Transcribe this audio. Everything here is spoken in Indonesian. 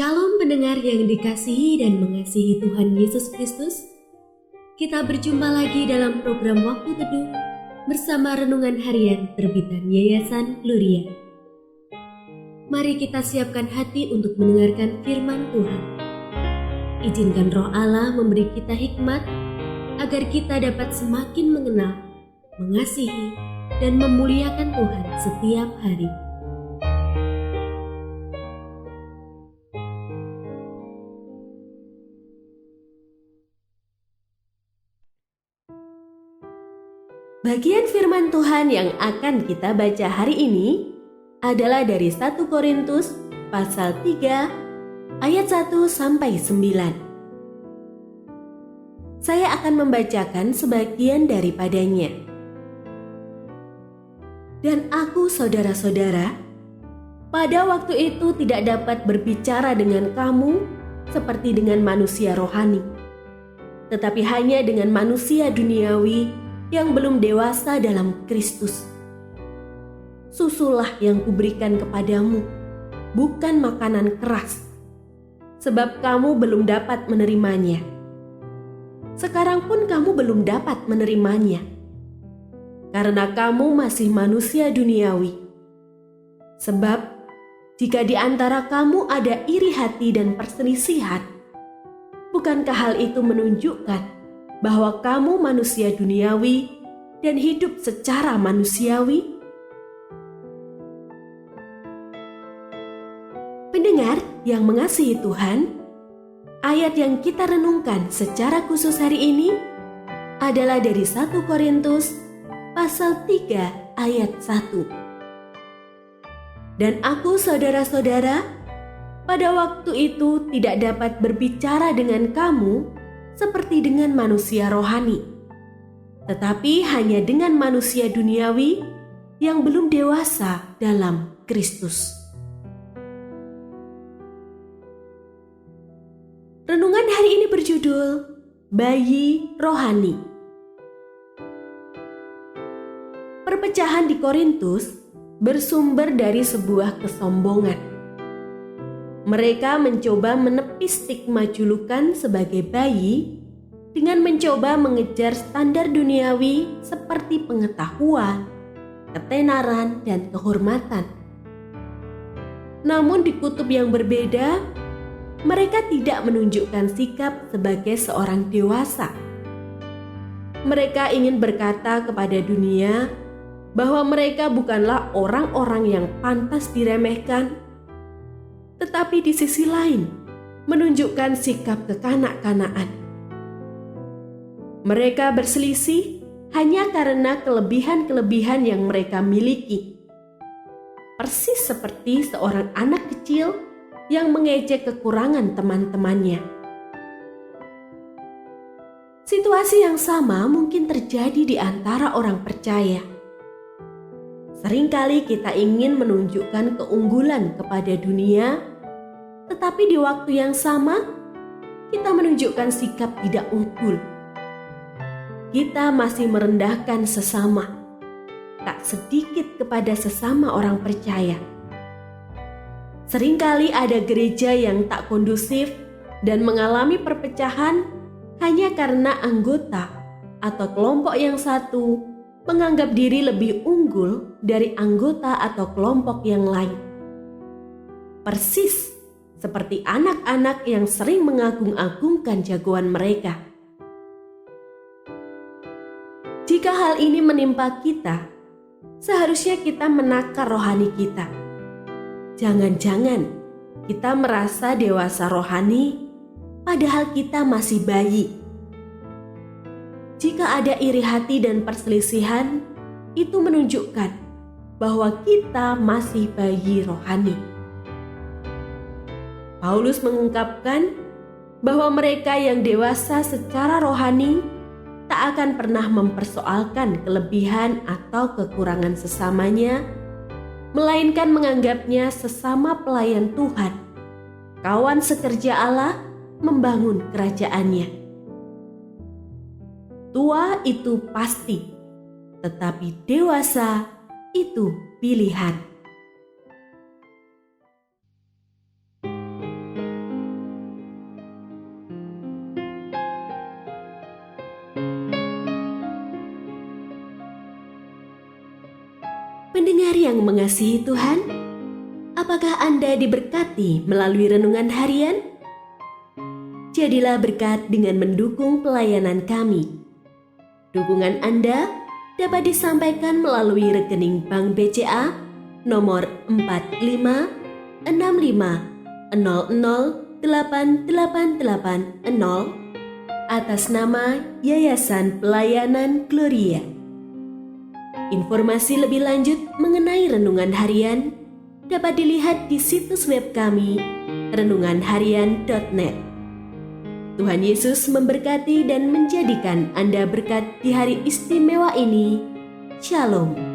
Shalom pendengar yang dikasihi dan mengasihi Tuhan Yesus Kristus. Kita berjumpa lagi dalam program Waktu Teduh bersama Renungan Harian terbitan Yayasan Gloria. Mari kita siapkan hati untuk mendengarkan firman Tuhan. Izinkan Roh Allah memberi kita hikmat agar kita dapat semakin mengenal, mengasihi, dan memuliakan Tuhan setiap hari. Bagian firman Tuhan yang akan kita baca hari ini adalah dari 1 Korintus pasal 3 ayat 1 sampai 9. Saya akan membacakan sebagian daripadanya. Dan aku, saudara-saudara, pada waktu itu tidak dapat berbicara dengan kamu seperti dengan manusia rohani, tetapi hanya dengan manusia duniawi yang belum dewasa dalam Kristus. Susulah yang kuberikan kepadamu, bukan makanan keras, sebab kamu belum dapat menerimanya. Sekarang pun kamu belum dapat menerimanya, karena kamu masih manusia duniawi. Sebab jika di antara kamu ada iri hati dan perselisihan, bukankah hal itu menunjukkan bahwa kamu manusia duniawi dan hidup secara manusiawi? Pendengar yang mengasihi Tuhan, ayat yang kita renungkan secara khusus hari ini adalah dari 1 Korintus pasal 3 ayat 1. Dan aku, saudara-saudara, pada waktu itu tidak dapat berbicara dengan kamu seperti dengan manusia rohani, tetapi hanya dengan manusia duniawi yang belum dewasa dalam Kristus. Renungan hari ini berjudul Bayi Rohani. Perpecahan di Korintus bersumber dari sebuah kesombongan. Mereka mencoba menepis stigma julukan sebagai bayi dengan mencoba mengejar standar duniawi seperti pengetahuan, ketenaran, dan kehormatan. Namun di kutub yang berbeda, mereka tidak menunjukkan sikap sebagai seorang dewasa. Mereka ingin berkata kepada dunia bahwa mereka bukanlah orang-orang yang pantas diremehkan, tetapi di sisi lain menunjukkan sikap kekanak-kanakan. Mereka berselisih hanya karena kelebihan-kelebihan yang mereka miliki. Persis seperti seorang anak kecil yang mengejek kekurangan teman-temannya. Situasi yang sama mungkin terjadi di antara orang percaya. Seringkali kita ingin menunjukkan keunggulan kepada dunia, tetapi di waktu yang sama, kita menunjukkan sikap tidak unggul. Kita masih merendahkan sesama, tak sedikit kepada sesama orang percaya. Seringkali ada gereja yang tak kondusif dan mengalami perpecahan hanya karena anggota atau kelompok yang satu menganggap diri lebih unggul dari anggota atau kelompok yang lain. Persis seperti anak-anak yang sering mengagung-agungkan jagoan mereka. Jika hal ini menimpa kita, seharusnya kita menakar rohani kita. Jangan-jangan kita merasa dewasa rohani, padahal kita masih bayi. Jika ada iri hati dan perselisihan, itu menunjukkan bahwa kita masih bayi rohani. Paulus mengungkapkan bahwa mereka yang dewasa secara rohani tak akan pernah mempersoalkan kelebihan atau kekurangan sesamanya, melainkan menganggapnya sesama pelayan Tuhan, kawan sekerja Allah membangun kerajaannya. Tua itu pasti, tetapi dewasa itu pilihan. Pendengar yang mengasihi Tuhan, apakah Anda diberkati melalui renungan harian? Jadilah berkat dengan mendukung pelayanan kami. Dukungan Anda dapat disampaikan melalui rekening Bank BCA nomor 4565008880 atas nama Yayasan Pelayanan Gloria. Informasi lebih lanjut mengenai renungan harian dapat dilihat di situs web kami renunganharian.net. Tuhan Yesus memberkati dan menjadikan Anda berkat di hari istimewa ini. Shalom.